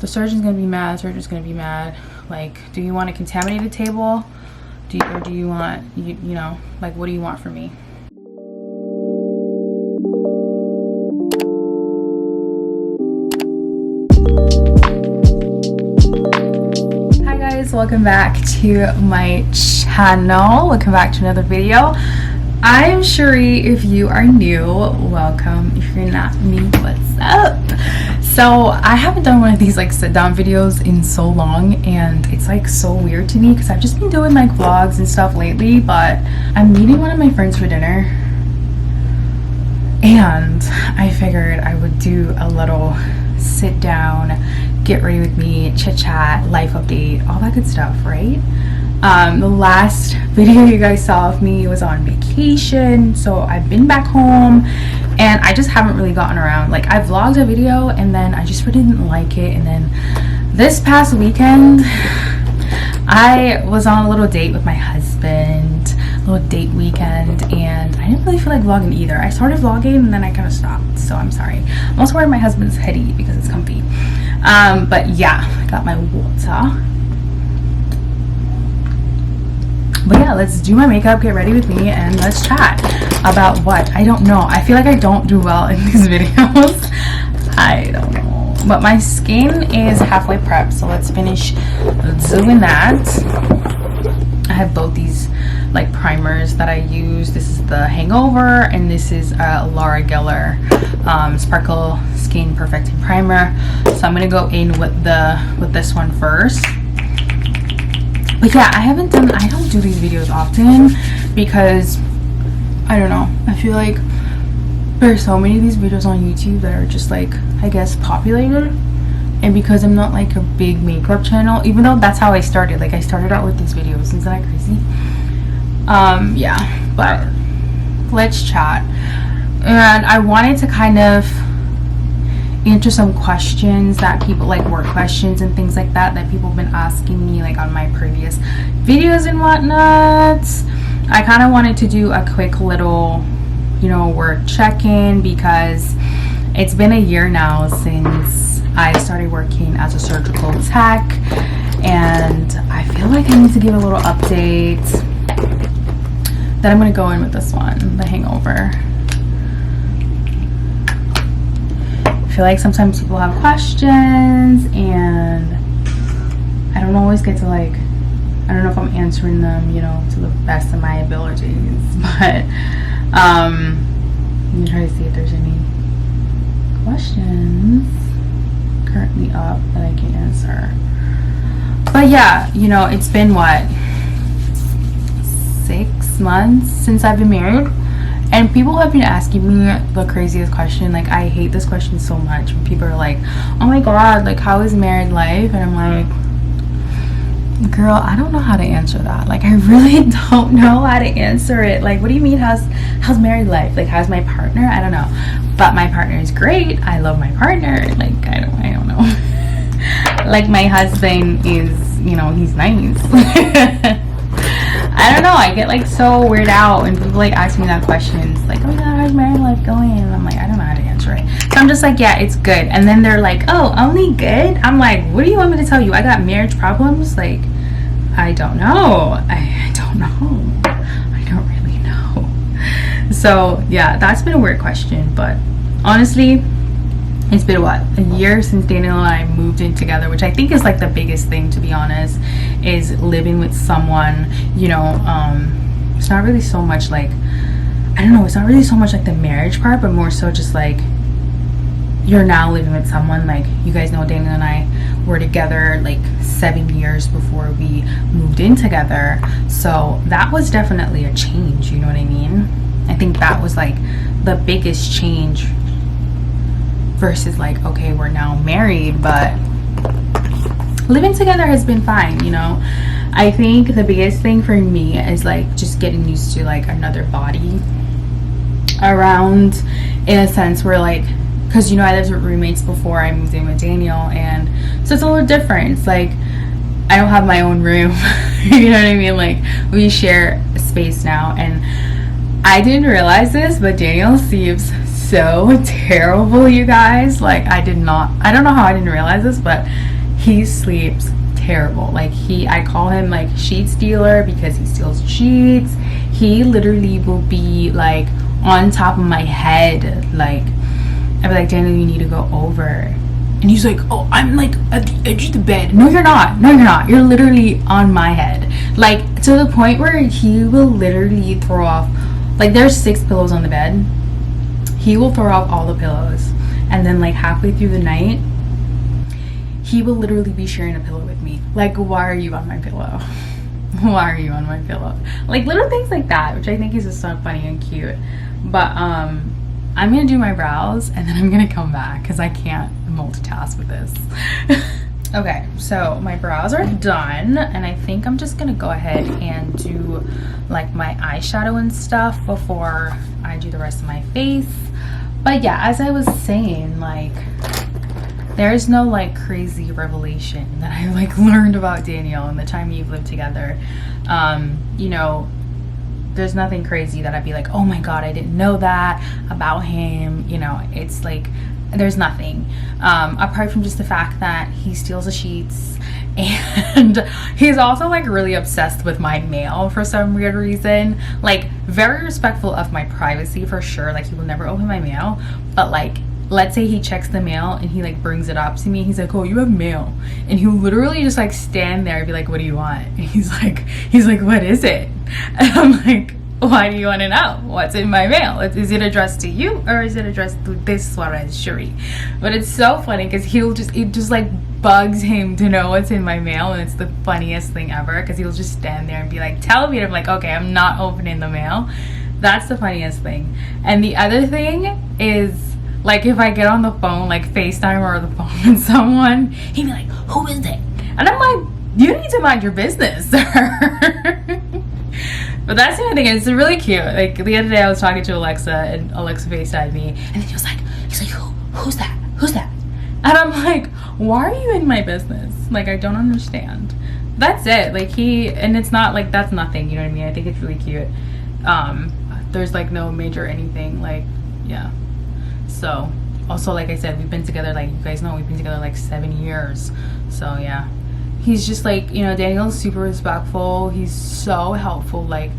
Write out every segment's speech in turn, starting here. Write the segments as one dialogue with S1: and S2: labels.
S1: the surgeon's gonna be mad, the surgeon's gonna be mad. Like, do you want a contaminated table? Or do you want, you know, like, what do you want from me? Hi guys, welcome back to my channel. Welcome back to another video. I'm Shuri. If you are new, welcome. If you're not new, what's up? So I haven't done one of these like sit down videos in so long, and it's like so weird to me because I've just been doing like vlogs and stuff lately. But I'm meeting one of my friends for dinner, and I figured I would do a little sit down, get ready with me, chit chat, life update, all that good stuff, right? The last video you guys saw of me was on vacation, so I've been back home and I just haven't really gotten around. Like, I vlogged a video and then I just really didn't like it, and then this past weekend I was on a little date with my husband, a little date weekend, and I didn't really feel like vlogging either. I started vlogging and then I kind of stopped, so I'm sorry. I'm also wearing my husband's hoodie because it's comfy. But yeah, I got my water. But yeah, let's do my makeup, get ready with me, and let's chat about what? I don't know. I feel like I don't do well in these videos. I don't know. But my skin is halfway prepped, so let's finish doing that. I have both these like primers that I use. This is the Hangover, and this is Laura Geller Sparkle Skin Perfecting Primer. So I'm gonna go in with this one first. But yeah, I don't do these videos often because I don't know, I feel like there's so many of these videos on YouTube that are just like, I guess, populated, and because I'm not like a big makeup channel, even though that's how I started, like I started out with these videos, isn't that crazy? Yeah, but let's chat. And I wanted to kind of answer some questions that people, like work questions and things like that people have been asking me like on my previous videos and whatnot. I kind of wanted to do a quick little, you know, work check-in because it's been a year now since I started working as a surgical tech, and I feel like I need to give a little update. Then I'm going to go in with this one, the Hangover. I feel like sometimes people have questions and I don't always get to like, I don't know if I'm answering them, you know, to the best of my abilities, but let me try to see if there's any questions currently up that I can answer. But yeah, you know, it's been what, 6 months since I've been married. And people have been asking me the craziest question. Like, I hate this question so much when people are like, oh my god, like, how is married life? And I'm like, girl, I don't know how to answer that. Like, I really don't know how to answer it. Like, what do you mean, how's married life? Like, how's my partner? I don't know. But my partner is great. I love my partner. Like, I don't know. Like, my husband is, you know, he's nice. I don't know, I get like so weirded out when people like ask me that question. It's like, oh my god, how's married life going? And I'm like, I don't know how to answer it. So I'm just like, yeah, it's good. And then they're like, oh, only good? I'm like, what do you want me to tell you? I got marriage problems? Like, I don't know. I don't know. I don't really know. So yeah, that's been a weird question, but honestly, it's been what, a year since Daniel and I moved in together, which I think is like the biggest thing, to be honest, is living with someone. You know, it's not really so much like, I don't know, it's not really so much like the marriage part, but more so just like you're now living with someone. Like, you guys know Daniel and I were together like 7 years before we moved in together, so that was definitely a change, you know what I mean? I think that was like the biggest change versus like, okay, we're now married, but living together has been fine, you know. I think the biggest thing for me is like just getting used to like another body around, in a sense where like, because you know, I lived with roommates before I moved in with Daniel, and so it's a little different. It's like I don't have my own room. You know what I mean? Like, we share a space now, and I didn't realize this, but Daniel sleeps so terrible, you guys. Like, I don't know how I didn't realize this, but he sleeps terrible. Like, I call him like sheet stealer because he steals sheets. He literally will be like on top of my head. Like, I'd be like, Daniel, you need to go over. And he's like, oh, I'm like at the edge of the bed. No, you're not. No, you're not. You're literally on my head. Like, to the point where he will literally throw off, like, there's 6 pillows on the bed. He will throw off all the pillows. And then, like, halfway through the night, he will literally be sharing a pillow with me. Like, why are you on my pillow? Why are you on my pillow? Like, little things like that, which I think is just so funny and cute. But, I'm gonna do my brows and then I'm gonna come back because I can't multitask with this. Okay, so my brows are done and I think I'm just gonna go ahead and do like my eyeshadow and stuff before I do the rest of my face. But yeah, as I was saying, like, there's no like crazy revelation that I like learned about Daniel in the time we've lived together. You know, there's nothing crazy that I'd be like, oh my god, I didn't know that about him. You know, it's like, there's nothing apart from just the fact that he steals the sheets, and he's also like really obsessed with my mail for some weird reason. Like, very respectful of my privacy for sure. Like, he will never open my mail, but like, let's say he checks the mail and he like brings it up to me, he's like, oh, you have mail, and he'll literally just like stand there and be like, what do you want? And he's like, what is it? And I'm like, why do you want to know what's in my mail? Is it addressed to you or is it addressed to this Suarez Shuri? But it's so funny because it just like bugs him to know what's in my mail, and it's the funniest thing ever because he'll just stand there and be like, tell me. And I'm like, okay, I'm not opening the mail. That's the funniest thing. And the other thing is, like, if I get on the phone, like FaceTime or the phone with someone, he'd be like, who is it? And I'm like, you need to mind your business, sir. But that's the only thing. It's really cute. Like, the other day I was talking to Alexa and Alexa FaceTimed me, and then he's like, who's that? Who's that? And I'm like, why are you in my business? Like, I don't understand. That's it. Like, and it's not like, that's nothing, you know what I mean? I think it's really cute. There's like no major anything, like, yeah. So, also, like I said, we've been together, like, you guys know, we've been together like 7 years. So, yeah. He's just like, you know, Daniel's super respectful. He's so helpful. Like,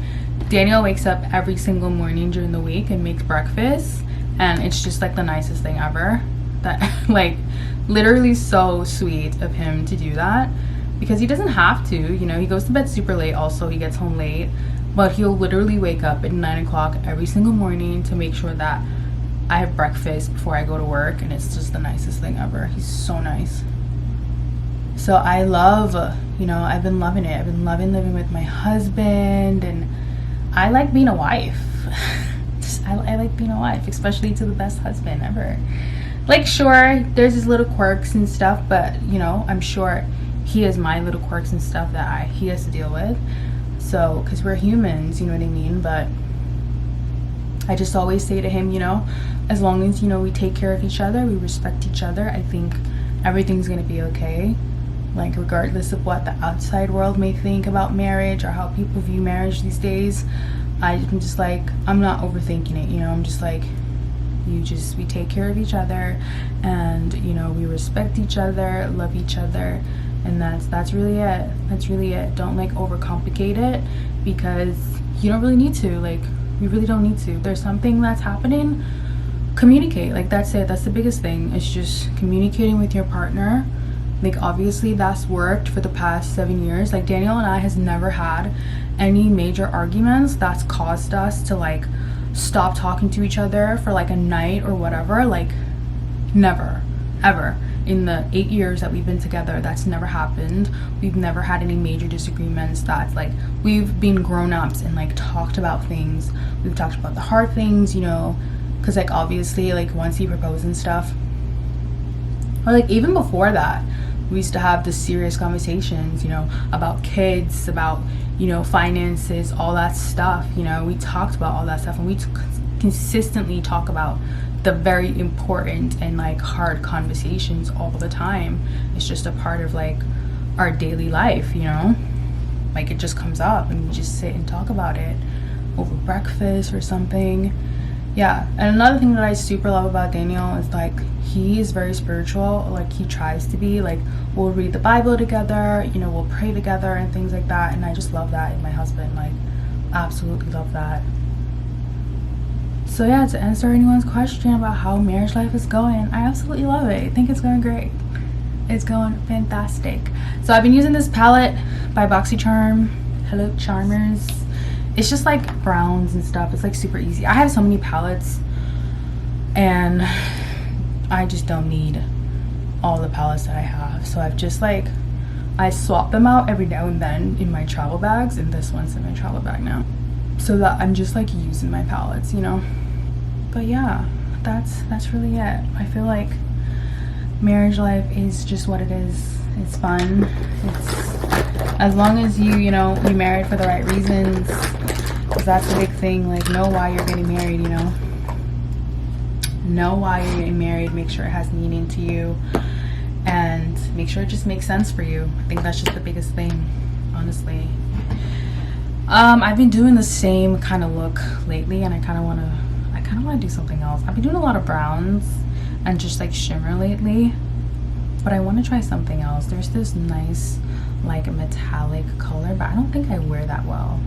S1: Daniel wakes up every single morning during the week and makes breakfast. And it's just like the nicest thing ever. That, like, literally so sweet of him to do that. Because he doesn't have to, you know, he goes to bed super late also. He gets home late. But he'll literally wake up at 9 o'clock every single morning to make sure that I have breakfast before I go to work, and it's just the nicest thing ever. He's so nice. So I love, you know, I've been loving it. I've been loving living with my husband, and I like being a wife. I like being a wife, especially to the best husband ever. Like, sure, there's his little quirks and stuff, but, you know, I'm sure he has my little quirks and stuff that he has to deal with. So, because we're humans, you know what I mean? But I just always say to him, you know, as long as, you know, we take care of each other, we respect each other, I think everything's going to be okay. Like, regardless of what the outside world may think about marriage or how people view marriage these days, I'm just like, I'm not overthinking it, you know? I'm just like, we take care of each other, and, you know, we respect each other, love each other, and that's really it. That's really it. Don't, like, overcomplicate it, because you don't really need to. Like, you really don't need to. If there's something that's happening, communicate. Like, that's it. That's the biggest thing. It's just communicating with your partner. Like, obviously that's worked for the past 7 years. Like, Daniel and I has never had any major arguments that's caused us to, like, stop talking to each other for like a night or whatever. Like, never, ever. In the 8 years that we've been together, that's never happened. We've never had any major disagreements. That's like, we've been grown-ups and like talked about things. We've talked about the hard things, you know, because like obviously, like, once he proposed and stuff, or like even before that, we used to have the serious conversations, you know, about kids, about, you know, finances, all that stuff. You know, we talked about all that stuff, and we consistently talk about the very important and like hard conversations all the time. It's just a part of like our daily life, you know, like it just comes up and we just sit and talk about it over breakfast or something. Yeah, and another thing that I super love about Daniel is like he is very spiritual. Like he tries to be. Like we'll read the Bible together, you know, we'll pray together and things like that, and I just love that in my husband. Like absolutely love that. So yeah, to answer anyone's question about how marriage life is going, I absolutely love it. I think it's going great. It's going fantastic. So I've been using this palette by BoxyCharm. Hello Charmers. It's just like browns and stuff. It's like super easy. I have so many palettes and I just don't need all the palettes that I have. So I've just like, I swap them out every now and then in my travel bags, and this one's in my travel bag now. So that I'm just like using my palettes, you know. But yeah, that's really it. I feel like marriage life is just what it is. It's fun. It's as long as you know, you married for the right reasons, because that's the big thing. Like, know why you're getting married, you know. Know why you're getting married. Make sure it has meaning to you, and make sure it just makes sense for you. I think that's just the biggest thing, honestly. I've been doing the same kind of look lately, and I kind of want to do something else. I've been doing a lot of browns and just like shimmer lately, but I want to try something else. There's this nice like metallic color, but I don't think I wear that well.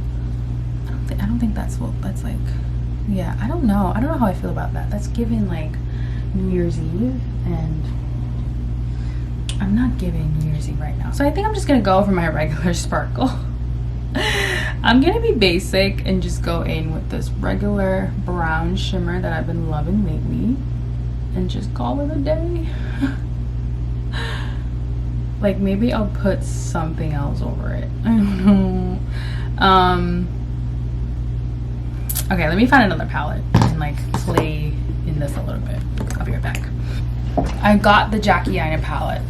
S1: I don't think that's what that's like. Yeah, I don't know how I feel about that. That's giving like New Year's Eve, and I'm not giving New Year's Eve right now. So I think I'm just gonna go for my regular sparkle. I'm gonna be basic and just go in with this regular brown shimmer that I've been loving lately, and just call it a day. Like maybe I'll put something else over it. I don't know. Okay, let me find another palette and like play in this a little bit. I'll be right back. I got the Jackie Aina palette.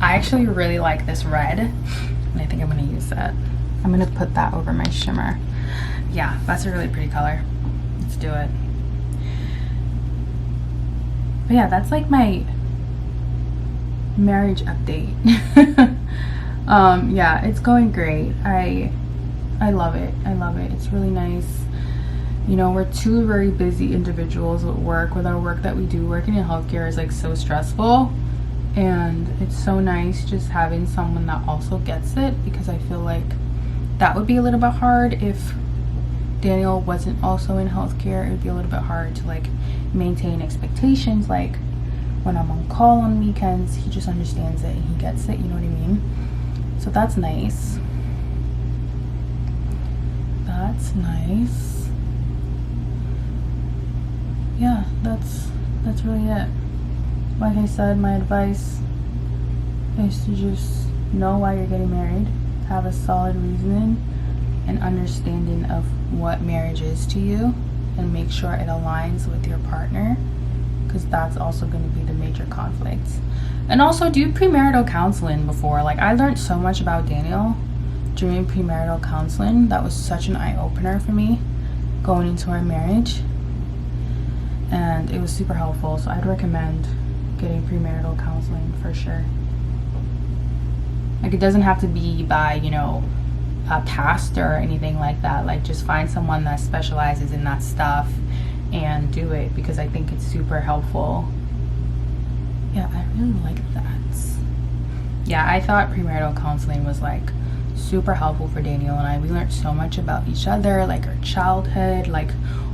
S1: I actually really like this red, and I think I'm gonna use that. I'm gonna put that over my shimmer. Yeah, that's a really pretty color. Let's do it. But yeah, that's like my marriage update. Yeah, it's going great. I love it. I love it. It's really nice. You know, we're two very busy individuals with work. With our work that we do, working in healthcare is like so stressful, and it's so nice just having someone that also gets it, because I feel like that would be a little bit hard if Daniel wasn't also in healthcare. It would be a little bit hard to like maintain expectations. Like when I'm on call on weekends, he just understands it and he gets it, you know what I mean? So that's nice. That's nice. Yeah, that's really it. Like I said, my advice is to just know why you're getting married, have a solid reasoning and understanding of what marriage is to you, and make sure it aligns with your partner, because that's also going to be the major conflicts. And also do premarital counseling before. Like I learned so much about Daniel during premarital counseling. That was such an eye-opener for me going into our marriage, and it was super helpful. So I'd recommend getting premarital counseling for sure. Like it doesn't have to be by, you know, a pastor or anything like that. Like just find someone that specializes in that stuff and do it, because I think it's super helpful. Yeah, I really like that. Yeah, I thought premarital counseling was like super helpful for Daniel and I. We learned so much about each other, like our childhood, like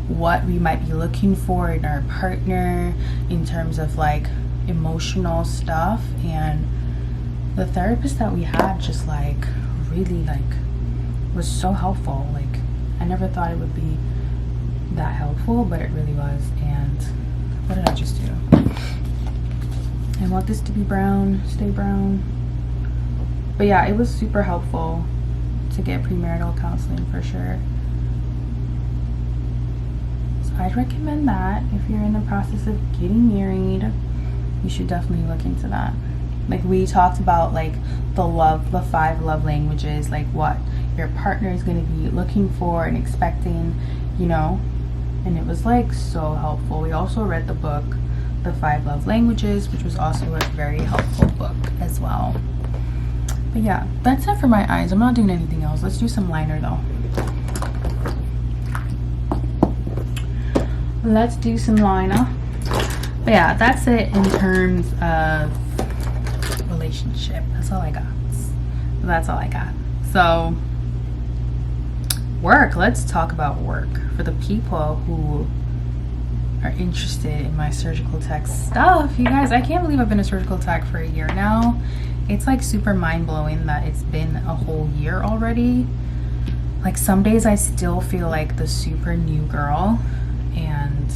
S1: what we might be looking for in our partner in terms of like emotional stuff. And the therapist that we had just like really like was so helpful. Like I never thought it would be that helpful, but it really was. And what did I just do? I want this to be brown, stay brown. But yeah, it was super helpful to get premarital counseling for sure. So I'd recommend that. If you're in the process of getting married, you should definitely look into that. Like we talked about like the 5 love languages, like what your partner is going to be looking for and expecting, you know, and it was like so helpful. We also read the book The 5 Love Languages, which was also a very helpful book as well. But yeah, that's it for my eyes. I'm not doing anything else. Let's do some liner though. let's do some liner. But yeah, that's it in terms of relationship. That's all I got. That's all I got. So work, let's talk about work for the people who are interested in my surgical tech stuff. You guys, I can't believe I've been a surgical tech for a year now. It's like super mind-blowing that it's been a whole year already. Like some days I still feel like the super new girl, and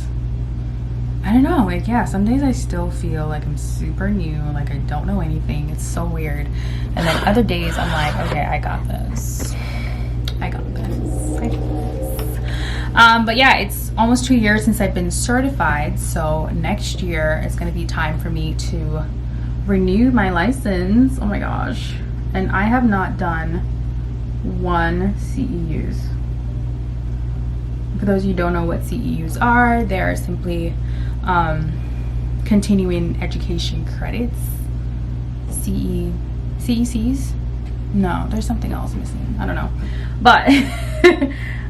S1: I don't know, like yeah, some days I still feel like I'm super new, like I don't know anything. It's so weird. And then other days I'm like, okay, I got this. I got this. I got this. But yeah, it's almost 2 years since I've been certified, so next year it's gonna be time for me to renew my license. Oh my gosh. And I have not done 1 CEUs. For those of you who don't know what CEUs are, they are simply continuing education credits. CECs? No, there's something else missing. I don't know. But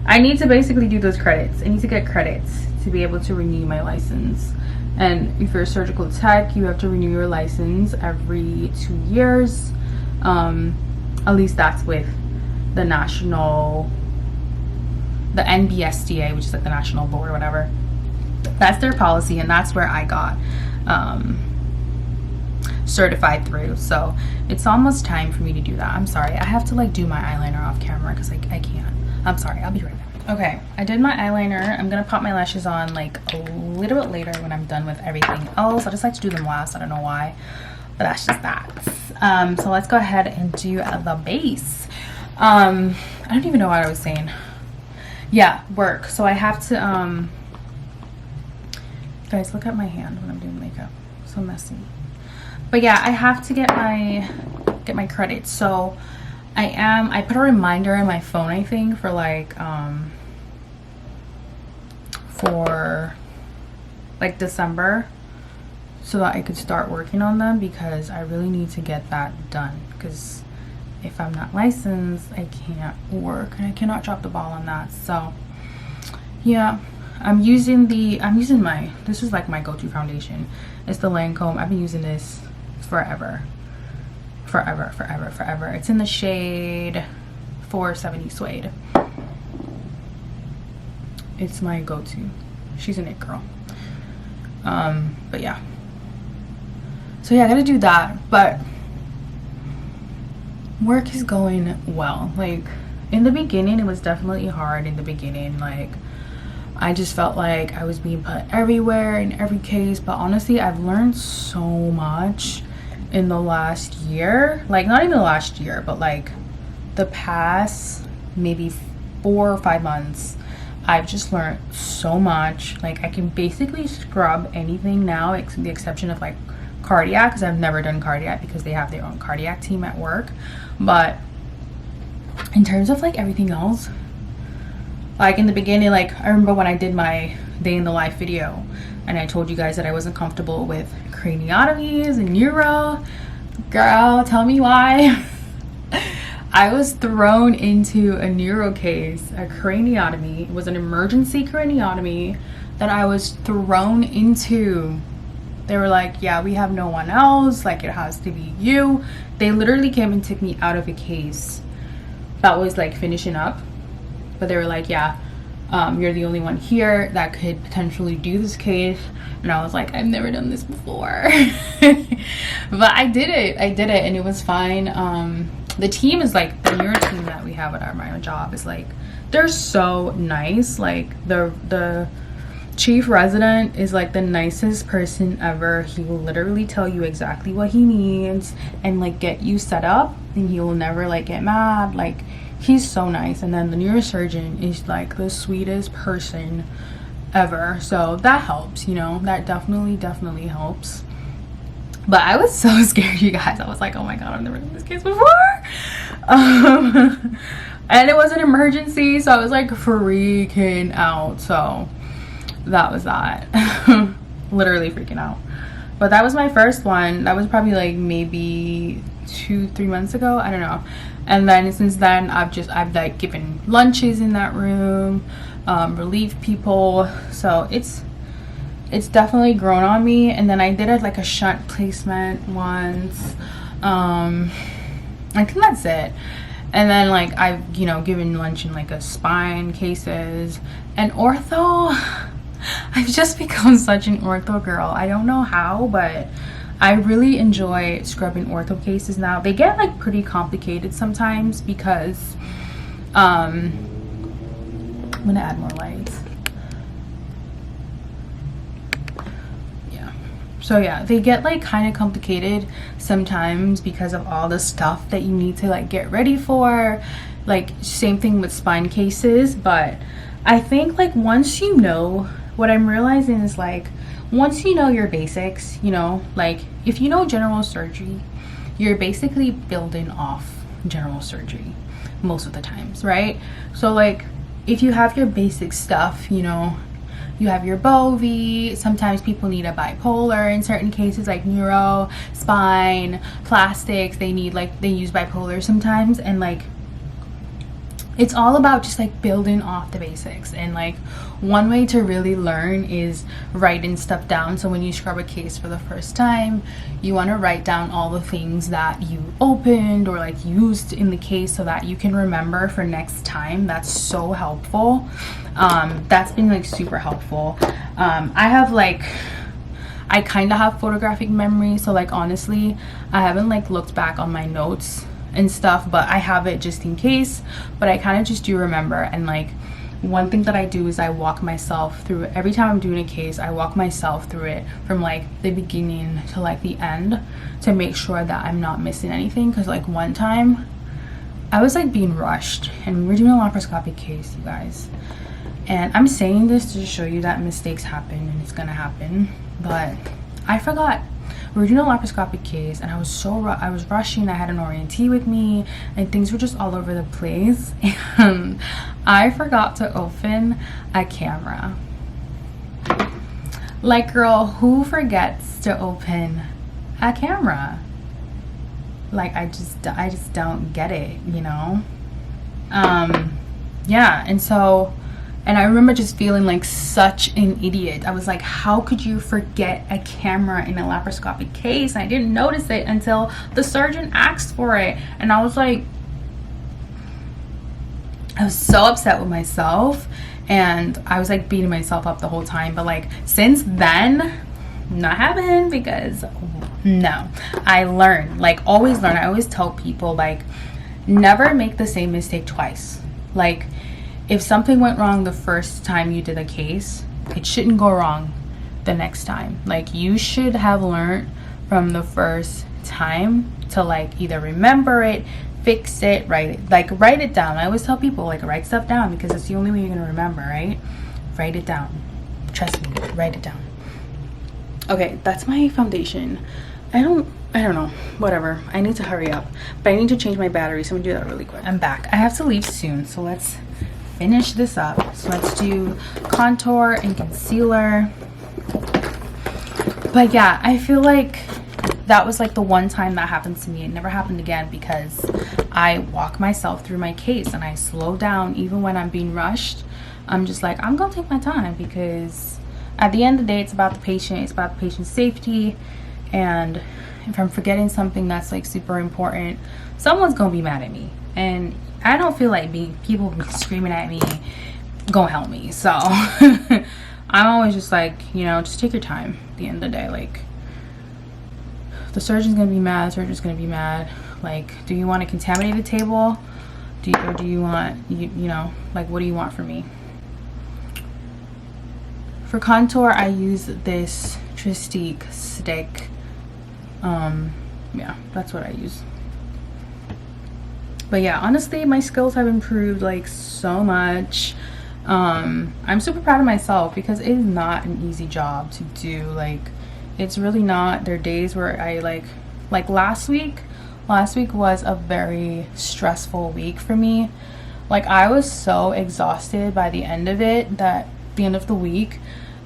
S1: I need to basically do those credits. I need to get credits to be able to renew my license. And if you're a surgical tech, you have to renew your license every 2 years. At least that's with the NBSDA, which is like the national board or whatever. That's their policy, and that's where I got certified through. So it's almost time for me to do that. I'm sorry, I have to like do my eyeliner off camera because I can't. I'm sorry, I'll be right back. Okay, I did my eyeliner. I'm gonna pop my lashes on like a little bit later when I'm done with everything else. I just like to do them last. I don't know why, but that's just that. So let's go ahead and do the base. I don't even know what I was saying. Yeah, work. So I have to guys, look at my hand when I'm doing makeup. So messy. But yeah, I have to get my credits. So I put a reminder on my phone, I think, for like December, so that I could start working on them, because I really need to get that done, because if I'm not licensed, I can't work, and I cannot drop the ball on that. So yeah, I'm using this is like my go-to foundation. It's the Lancome. I've been using this forever. It's in the shade 470 Suede. It's my go-to. She's an it girl. But yeah, so yeah, I gotta do that. But work is going well. Like in the beginning, it was definitely hard in the beginning. Like I just felt like I was being put everywhere in every case. But honestly, I've learned so much in the last year. Like not even the last year, but like the past maybe 4 or 5 months. I've just learned so much. Like I can basically scrub anything now, the exception of like cardiac, because I've never done cardiac because they have their own cardiac team at work. But in terms of like everything else, like in the beginning, like I remember when I did my day in the life video and I told you guys that I wasn't comfortable with craniotomies and neuro. Girl, tell me why. I was thrown into a neuro case, a craniotomy. It was an emergency craniotomy that I was thrown into. They were like, yeah, we have no one else, like it has to be you. They literally came and took me out of a case that was like finishing up, but they were like, yeah, you're the only one here that could potentially do this case. And I was like, I've never done this before. But I did it, and it was fine. The team is like, the neuro team that we have at my job is like, they're so nice. Like the chief resident is like the nicest person ever. He will literally tell you exactly what he needs and like get you set up, and he will never like get mad. Like he's so nice. And then the neurosurgeon is like the sweetest person ever. So that helps, you know, that definitely helps. But I was so scared, you guys. I was like, oh my god, I've never done this case before. And it was an emergency, so I was like freaking out. So that was that. Literally freaking out. But that was my first one. That was probably like maybe 2-3 months ago, I don't know. And then since then I've like given lunches in that room, relieved people. So it's it's definitely grown on me. And then I did like a shunt placement once. I think that's it. And then like I've, you know, given lunch in like a spine cases and ortho. I've just become such an ortho girl. I don't know how, but I really enjoy scrubbing ortho cases now. They get like pretty complicated sometimes because I'm gonna add more lights. So yeah, they get like kind of complicated sometimes because of all the stuff that you need to like get ready for. Like same thing with spine cases, but I think like once you know, what I'm realizing is like once you know your basics, you know, like if you know general surgery, you're basically building off general surgery most of the times, right? So like if you have your basic stuff, you know, you have your Bovie. Sometimes people need a bipolar in certain cases, like neuro, spine, plastics. They need like, they use bipolar sometimes. And like, it's all about just like building off the basics. And like one way to really learn is writing stuff down. So when you scrub a case for the first time, you want to write down all the things that you opened or like used in the case so that you can remember for next time. That's so helpful. That's been like super helpful. I have like, I kind of have photographic memory, so like honestly I haven't like looked back on my notes and stuff, but I have it just in case. But I kind of just do remember. And like one thing that I do is I walk myself through it. Every time I'm doing a case, I walk myself through it from like the beginning to like the end to make sure that I'm not missing anything. Because like one time I was like being rushed and we were doing a laparoscopic case, you guys. And I'm saying this to show you that mistakes happen and it's gonna happen, but I forgot. We were doing a laparoscopic case and I was rushing. I had an orientee with me and things were just all over the place. And I forgot to open a camera. Like, girl, who forgets to open a camera? Like, I just don't get it, you know? Yeah, and I remember just feeling like such an idiot. I was like, how could you forget a camera in a laparoscopic case? And I didn't notice it until the surgeon asked for it. And I was like, I was so upset with myself. And I was like beating myself up the whole time. But like since then, not happening, because no, I learn, like always learn. I always tell people like never make the same mistake twice. Like if something went wrong the first time you did a case, it shouldn't go wrong the next time. Like you should have learned from the first time to like either remember it, fix it, write it down. I always tell people like write stuff down because it's the only way you're gonna remember, right? Write it down. Trust me, write it down. Okay, that's my foundation. I don't know, whatever. I need to hurry up, but I need to change my battery, so I'm gonna do that really quick. I'm back. I have to leave soon, so let's finish this up. So let's do contour and concealer. But yeah, I feel like that was like the one time that happened to me. It never happened again because I walk myself through my case and I slow down even when I'm being rushed. I'm just like, I'm gonna take my time because at the end of the day, it's about the patient. It's about the patient's safety. And if I'm forgetting something that's like super important, someone's gonna be mad at me. And I don't feel like people screaming at me gonna help me. So I'm always just like, you know, just take your time at the end of the day. Like the surgeon's gonna be mad, the surgeon's gonna be mad. Like, do you want to contaminate the table? Or do you want, you know, like what do you want from me? For contour, I use this Tristique stick. Yeah, that's what I use. But yeah, honestly, my skills have improved like so much. I'm super proud of myself because it is not an easy job to do. Like, it's really not. There are days where I like last week was a very stressful week for me. Like, I was so exhausted by the end of it, that the end of the week,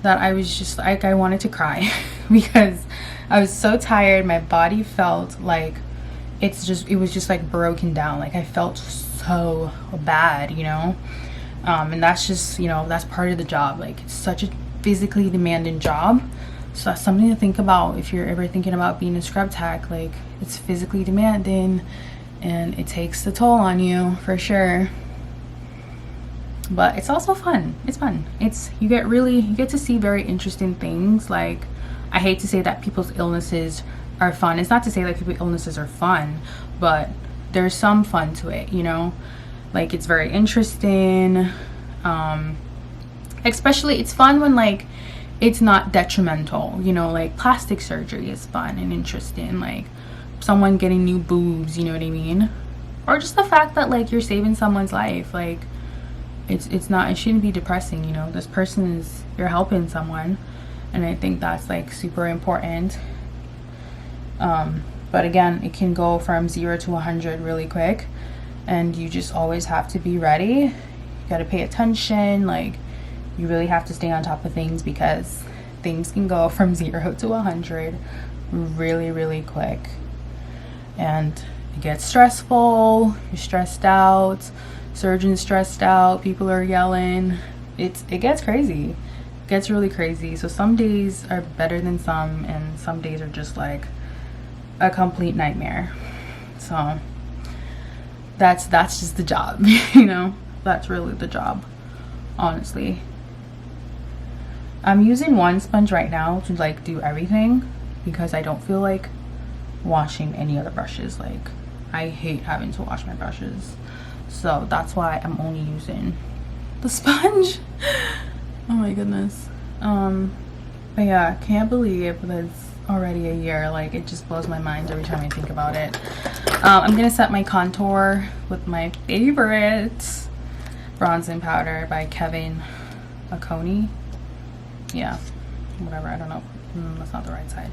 S1: that I was just like, I wanted to cry because I was so tired. My body felt like it was just like broken down. Like I felt so bad, you know. And that's just, you know, that's part of the job. Like it's such a physically demanding job. So that's something to think about if you're ever thinking about being a scrub tech. Like, it's physically demanding and it takes the toll on you for sure. But it's also fun. It's fun. You get to see very interesting things. Like, I hate to say that people's illnesses are fun. It's not to say that people's illnesses are fun, but there's some fun to it, you know? Like, it's very interesting. Especially it's fun when like it's not detrimental, you know, like plastic surgery is fun and interesting, like someone getting new boobs, you know what I mean? Or just the fact that like you're saving someone's life. Like, it's not, it shouldn't be depressing, you know. This person is, you're helping someone, and I think that's like super important. But again, it can go from 0 to 100 really quick, and you just always have to be ready. You got to pay attention. Like, you really have to stay on top of things, because things can go from 0 to 100 really, really quick. And it gets stressful. You're stressed out. Surgeon's stressed out. People are yelling. It gets crazy. It gets really crazy. So some days are better than some, and some days are just like a complete nightmare. So that's just the job, you know. That's really the job, honestly. I'm using one sponge right now to like do everything, because I don't feel like washing any other brushes. Like, I hate having to wash my brushes, so that's why I'm only using the sponge. Oh my goodness. But yeah, can't believe that it's already a year. Like, it just blows my mind every time I think about it. I'm gonna set my contour with my favorite bronzing powder by Kevin Aconi. Yeah, whatever, I don't know. That's not the right side.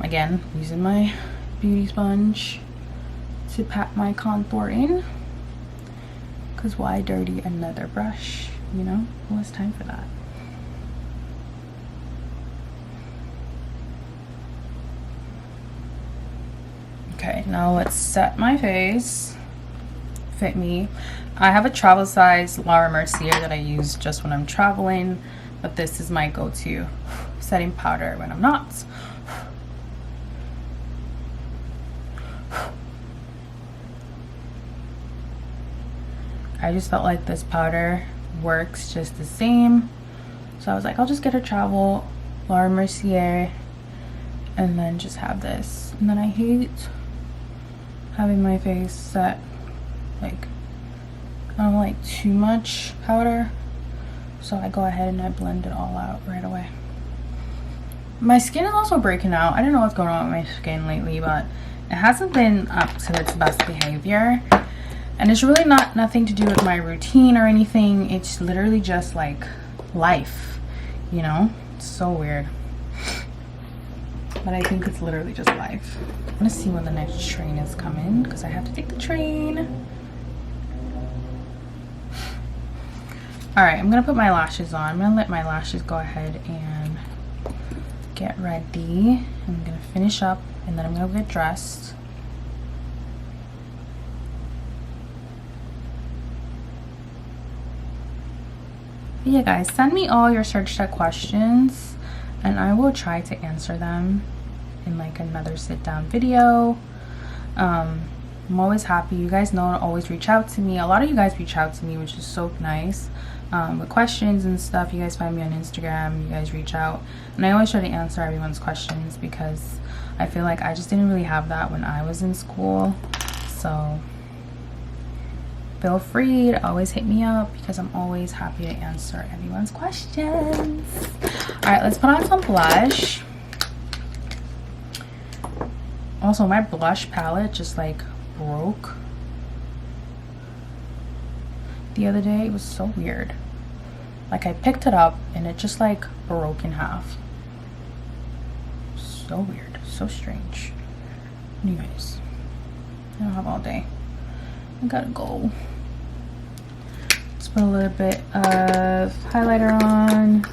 S1: Again, using my beauty sponge to pat my contour in, because why dirty another brush, you know? Who has time for that? Okay, now let's set my face. Fit me. I have a travel size Laura Mercier that I use just when I'm traveling, but this is my go-to setting powder when I'm not. I just felt like this powder works just the same, so I was like, I'll just get a travel Laura Mercier and then just have this. And then I hate having my face set, like, I don't like too much powder, so I go ahead and I blend it all out right away. My skin is also breaking out. I don't know what's going on with my skin lately, but it hasn't been up to its best behavior, and it's really nothing to do with my routine or anything. It's literally just like life, you know. It's so weird, but I think it's literally just life. I'm gonna see when the next train is coming, because I have to take the train. All right, I'm gonna put my lashes on. I'm gonna let my lashes go ahead and get ready. I'm gonna finish up, and then I'm gonna get dressed. But yeah, guys, send me all your search tech questions, and I will try to answer them in like another sit down video. I'm always happy. You guys know to always reach out to me. A lot of you guys reach out to me, which is so nice, with questions and stuff. You guys find me on Instagram, you guys reach out, and I always try to answer everyone's questions, because I feel like I just didn't really have that when I was in school. So feel free to always hit me up, because I'm always happy to answer everyone's questions. All right, let's put on some blush. Also, my blush palette just like broke the other day. It was so weird. Like, I picked it up and it just like broke in half. So weird, so strange. Anyways, I don't have all day. I gotta go. Let's put a little bit of highlighter on.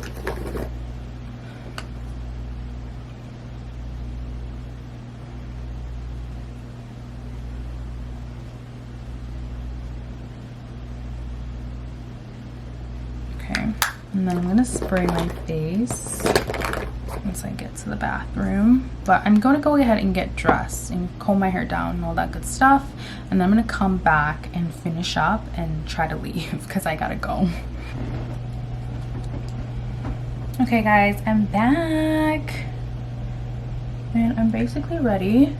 S1: And then I'm gonna spray my face once I get to the bathroom. But I'm gonna go ahead and get dressed and comb my hair down and all that good stuff. And then I'm gonna come back and finish up and try to leave because I gotta go. Okay guys, I'm back. And I'm basically ready.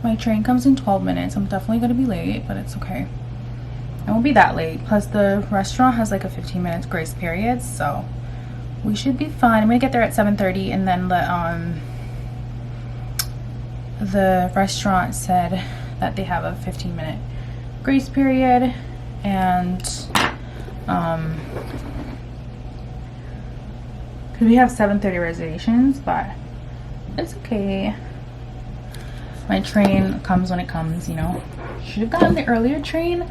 S1: My train comes in 12 minutes. I'm definitely gonna be late, but it's okay. I won't be that late. Plus the restaurant has like a 15 minutes grace period, so we should be fine. I'm gonna get there at 7:30, and then the restaurant said that they have a 15-minute grace period, and because we have 7:30 reservations, but it's okay. My train comes when it comes, you know. Should have gotten the earlier train,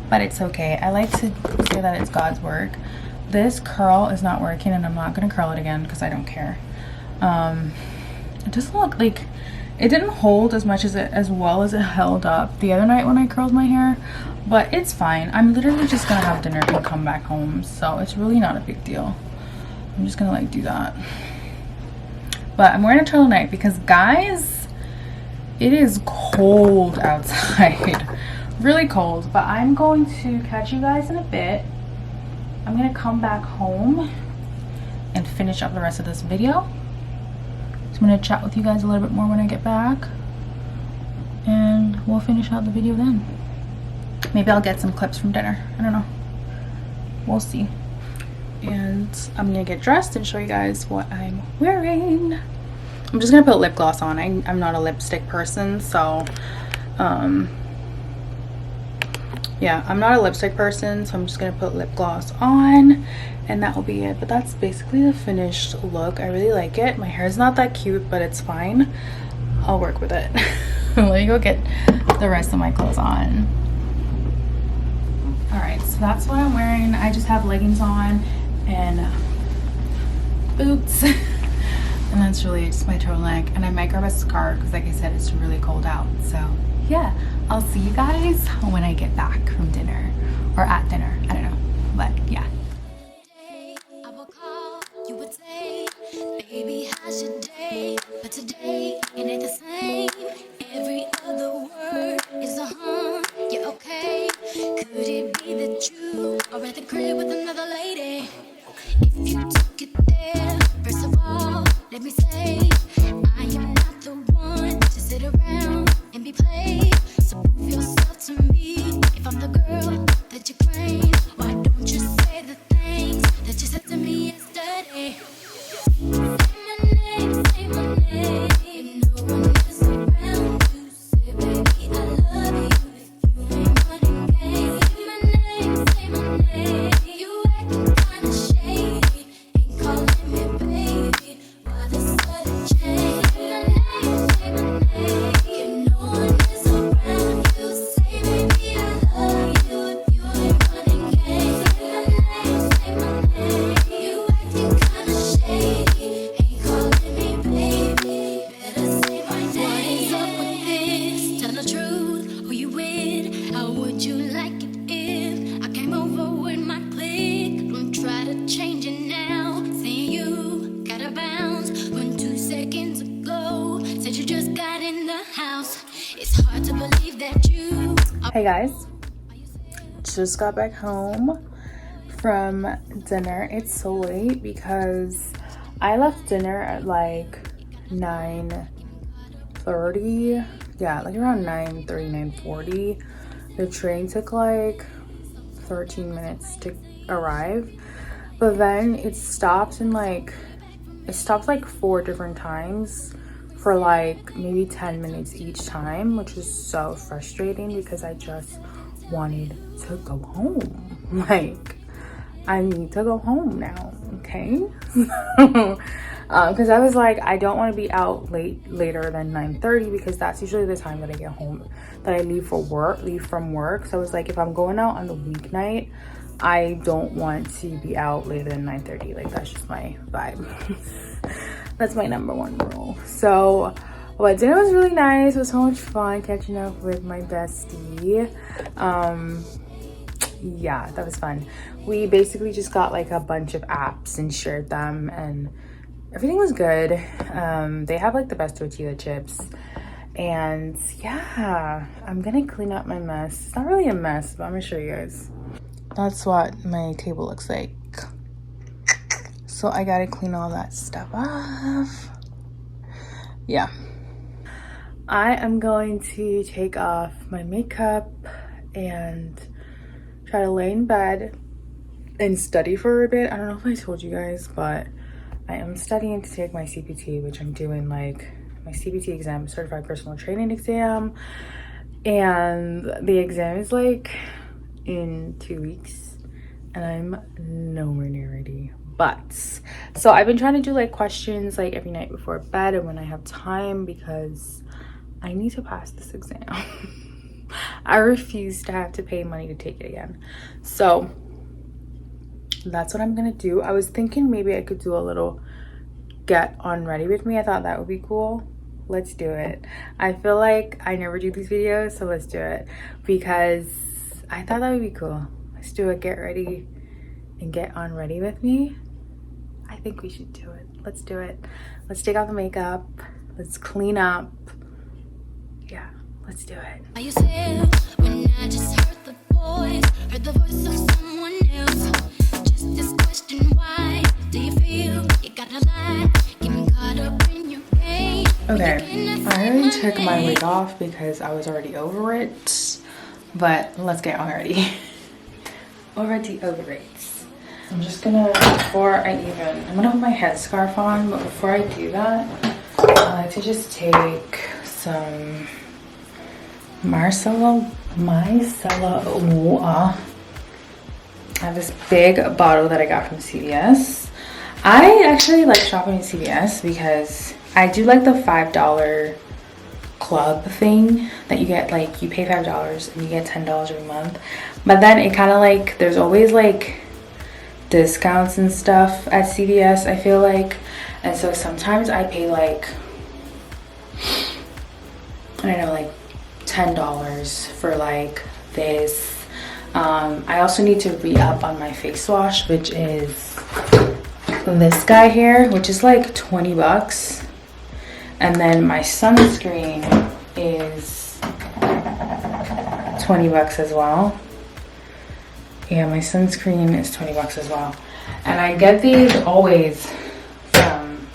S1: but it's okay. I like to say that it's God's work. This curl is not working, and I'm not gonna curl it again because I don't care. It doesn't look like it didn't hold as well as it held up the other night when I curled my hair, but it's fine. I'm literally just gonna have dinner and come back home, so it's really not a big deal. I'm just gonna like do that. But I'm wearing a turtleneck because, guys, it is cold outside. Really cold. But I'm going to catch you guys in a bit. I'm gonna come back home and finish up the rest of this video. So I'm gonna chat with you guys a little bit more when I get back, and we'll finish out the video then. Maybe I'll get some clips from dinner. I don't know. We'll see. And I'm gonna get dressed and show you guys what I'm wearing. I'm just gonna put lip gloss on. I'm not a lipstick person, so yeah, I'm not a lipstick person, so I'm just gonna put lip gloss on, and that will be it. But that's basically the finished look. I really like it. My hair is not that cute, but it's fine. I'll work with it. Let me go get the rest of my clothes on. All right, so that's what I'm wearing. I just have leggings on and boots. And that's really just my turtleneck, and I might grab a scarf because, like I said, it's really cold out. So yeah, I'll see you guys when I get back from dinner, or at dinner, I don't know, but yeah.
S2: I will call, you would say, baby, how's your day? But today, it ain't the same. Every other word is a yeah, okay. Could it be that you are at the crib with another lady? If you took it there, first of all, let me say, I am not the one to sit around and be played. So prove yourself to me. If I'm the girl that you claim, why don't you say the things that you said to me yesterday? Say my name, if no one is around you. Say, baby, I love you if you ain't running game. Say my name, you acting kinda shady, ain't calling me baby. Why the sudden change? Say my name, if no one is around you. Say, baby, I love you if you ain't running game. Say my name, you acting kinda shady, ain't calling me baby. Better say my name. What is up with this? Tell the truth, who you with? How would you like it if I came over with my clique? Don't try to change it now. Saying you gotta bounce when 2 seconds ago said you just got in the house. It's hard to believe that you
S1: Hey guys, just got back home from dinner. It's so late because I left dinner at like 9:30. Yeah, like around 9:30, 9:40. The train took like 13 minutes to arrive, but then it stopped like 4 different times for like maybe 10 minutes each time, which was so frustrating because I just wanted to go home. Like, I need to go home now, okay? Because I was like, I don't want to be out later than 9:30 because that's usually the time that I get home, that I leave from work. So I was like, if I'm going out on the weeknight, I don't want to be out later than 9:30. Like, that's just my vibe. That's my #1 rule. So, but dinner was really nice. It was so much fun catching up with my bestie. yeah, that was fun. We basically just got like a bunch of apps and shared them, and everything was good. They have like the best tortilla chips. And yeah, I'm gonna clean up my mess. It's not really a mess, but I'm gonna show you guys. That's what my table looks like. So I gotta clean all that stuff off. Yeah. I am going to take off my makeup and try to lay in bed and study for a bit. I don't know if I told you guys, but I am studying to take my CPT, which I'm doing like my CPT exam, certified personal training exam. And the exam is like in 2 weeks and I'm nowhere near ready. But so I've been trying to do like questions like every night before bed and when I have time, because I need to pass this exam. I refuse to have to pay money to take it again. So that's what I'm gonna do. I was thinking maybe I could do a little get Unready with me. I thought that would be cool. Let's do it. I feel like I never do these videos, so let's do it because I thought that would be cool. Let's do a get ready and get Unready with me. I think we should do it. Let's do it. Let's take off the makeup. Let's clean up. Yeah, let's do it.
S2: Are you scared when I just heard the voice of someone else? Just this question, why do you feel you gotta lie? Getting caught up in your game.
S1: Okay, I already took my wig off because I was already over it, but let's get already already over it. I'm just gonna, I'm gonna put my headscarf on, but before I do that, I like to just take some micellar oil. I have this big bottle that I got from CVS. I actually like shopping at CVS because I do like the $5 club thing that you get, like you pay $5 and you get $10 every month. But then it kind of like, there's always like discounts and stuff at CVS, I feel like. And so sometimes I pay like, I don't know, like $10 for like this. I also need to re-up on my face wash, which is this guy here, which is like 20 bucks. And then my sunscreen is 20 bucks as well. Yeah, my sunscreen is 20 bucks as well. And I get these always from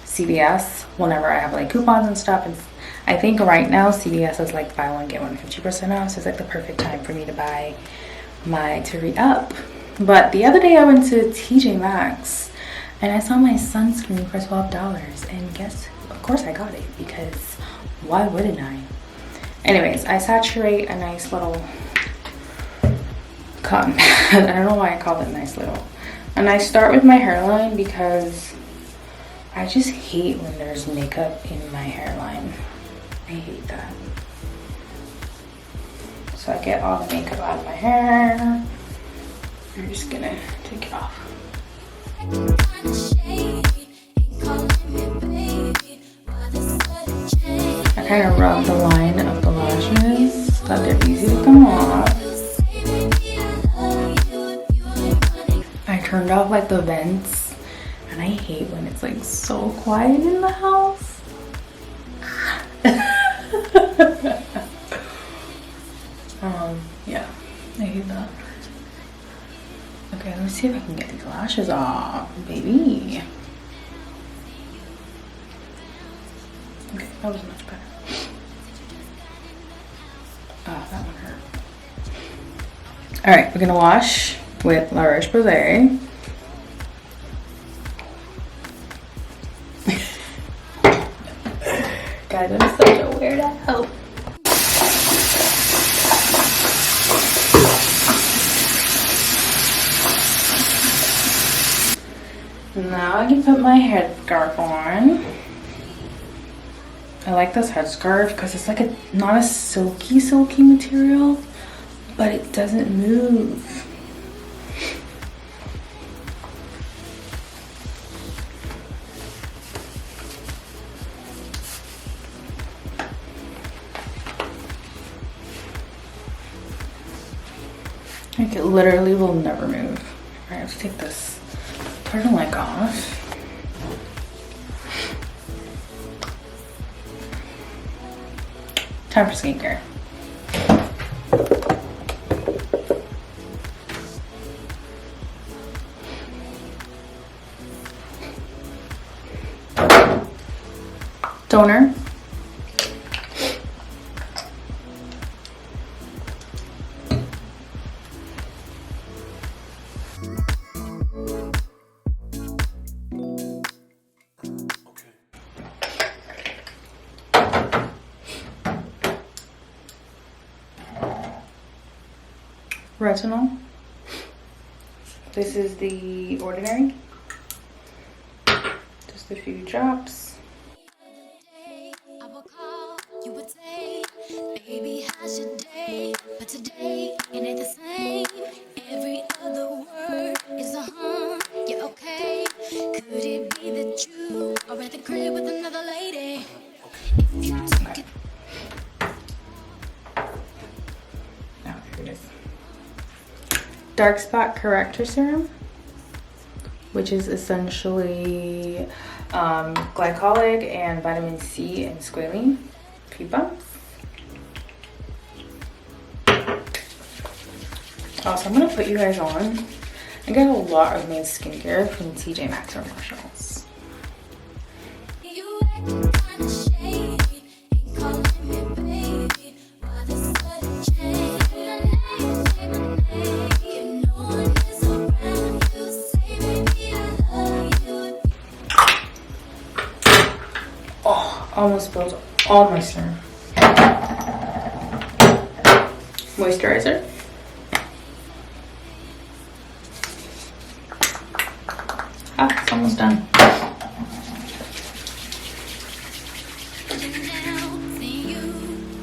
S1: CVS whenever I have like coupons and stuff. And I think right now CVS is like buy one get one 50% off. So it's like the perfect time for me to buy to re-up. But the other day I went to TJ Maxx and I saw my sunscreen for $12. And guess, of course I got it, because why wouldn't I? Anyways, I saturate a nice little cotton pad. I don't know why I call it nice little. And I start with my hairline because I just hate when there's makeup in my hairline. I hate that. So I get all the makeup out of my hair. I'm just gonna take it off. I kind of rub the line of the lashes so that they're easy to come off. I turned off like the vents, and I hate when it's like so quiet in the house. Yeah, I hate that. Okay, let me see if I can get these lashes off, baby. Okay, that was much better. Oh, that one hurt. All right, we're gonna wash with La Roche-Posay. Guys, I'm such a weirdo. Now I can put my headscarf on. I like this headscarf because it's like not a silky material, but it doesn't move. Like it literally will never move. I have to take this turtleneck off. Time for skincare. Toner. Retinol. This is the Ordinary. Just a few drops.
S2: I will call, you would say, baby, how's your day? But today, it ain't the same. Every other word is a yeah, okay. Could it be that you are at the crib with another lady? If you took it.
S1: Oh, here it is. Dark Spot Corrector Serum, which is essentially glycolic and vitamin C and squalene. A few bumps. Also, I'm gonna put you guys on. I get a lot of men's skincare from TJ Maxx or Marshalls.
S2: You acting kinda shady, ain't calling me baby. Why the sudden change? Say my name. You know one is around. You say, baby, I love you.
S1: Oh, almost spilled all my serum. Moisturizer. Ah, it's almost done.
S2: Now, see you,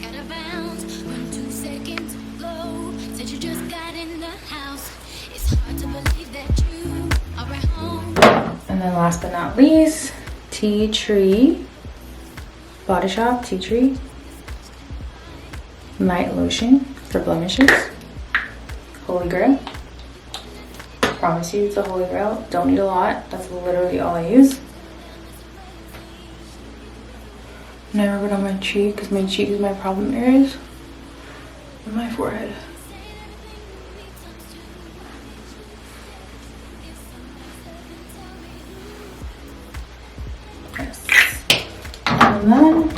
S2: gotta bounce. Run 2 seconds, blow. Said you just got in the house. It's hard to believe that you are at home.
S1: And then last but not least, Tea Tree. Body Shop Tea Tree. Night Lotion for blemishes. Holy Grail. Promise you it's a holy grail. Don't need a lot. That's literally all I use. Never put on my cheek because my cheek is my problem areas. And my forehead. Yes. And then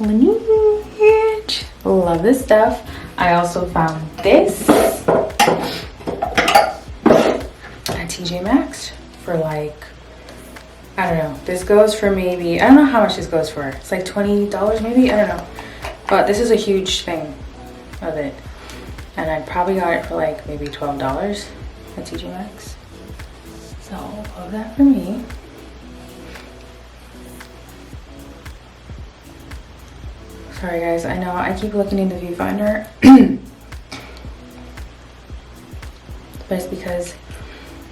S1: Lineage. Love this stuff. I also found this at TJ Maxx for like, I don't know. This goes for maybe, I don't know how much this goes for. It's like $20 maybe, I don't know. But this is a huge thing of it. And I probably got it for like maybe $12 at TJ Maxx. So love that for me. Sorry guys, I know I keep looking in the viewfinder. But it's because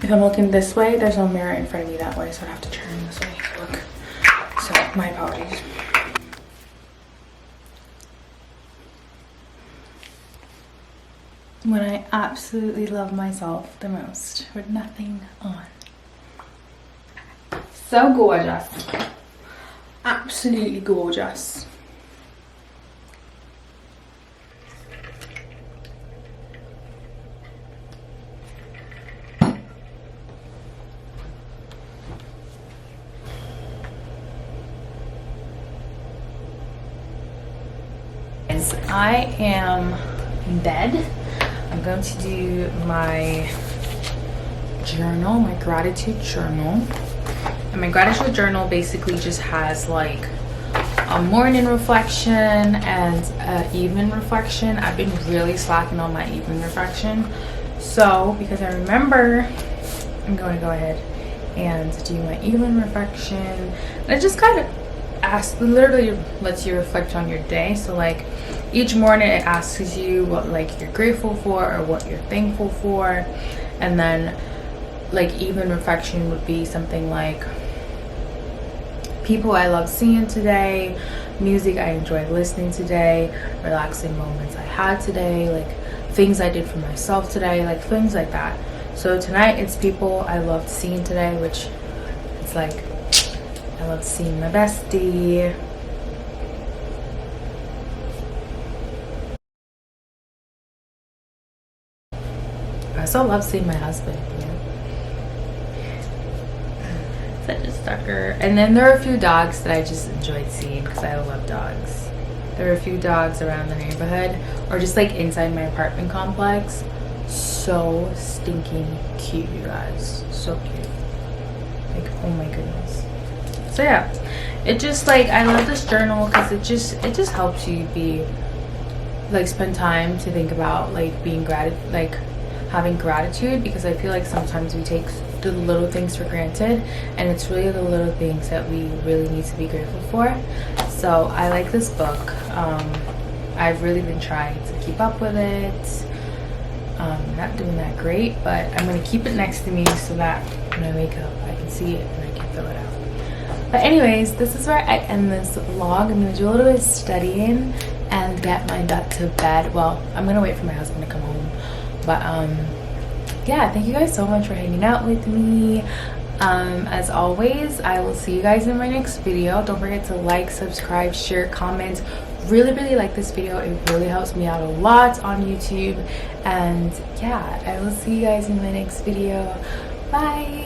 S1: if I'm looking this way, there's no mirror in front of me that way, so I have to turn this way to look. So my apologies. When I absolutely love myself the most with nothing on. So gorgeous. Absolutely gorgeous. I am in bed. I'm going to do my journal, my gratitude journal. And my gratitude journal basically just has like a morning reflection and an evening reflection. I've been really slacking on my evening reflection. So because I remember, I'm going to go ahead and do my evening reflection. And it just kind of literally lets you reflect on your day. So like each morning it asks you what like you're grateful for or what you're thankful for, and then like evening reflection would be something like people I love seeing today, music I enjoyed listening today, relaxing moments I had today, like things I did for myself today, like things like that. So tonight it's people I loved seeing today, which it's like I loved seeing my bestie. I also love seeing my husband. Such a sucker. And then there are a few dogs that I just enjoyed seeing because I love dogs. There are a few dogs around the neighborhood or just like inside my apartment complex. So stinking cute, you guys. So cute. Like, oh my goodness. So yeah, it just like, I love this journal because it just helps you be like, spend time to think about like having gratitude, because I feel like sometimes we take the little things for granted, and it's really the little things that we really need to be grateful for. So I like this book. I've really been trying to keep up with it. Not doing that great, but I'm going to keep it next to me so that when I wake up I can see it and I can fill it out. But anyways, this is where I end this vlog. I'm going to do a little bit of studying and get my butt to bed. Well, I'm going to wait for my husband to come home. But yeah, thank you guys so much for hanging out with me. As always, I will see you guys in my next video. Don't forget to like, subscribe, share, comment. Really like this video. It really helps me out a lot on YouTube. And yeah, I will see you guys in my next video. Bye.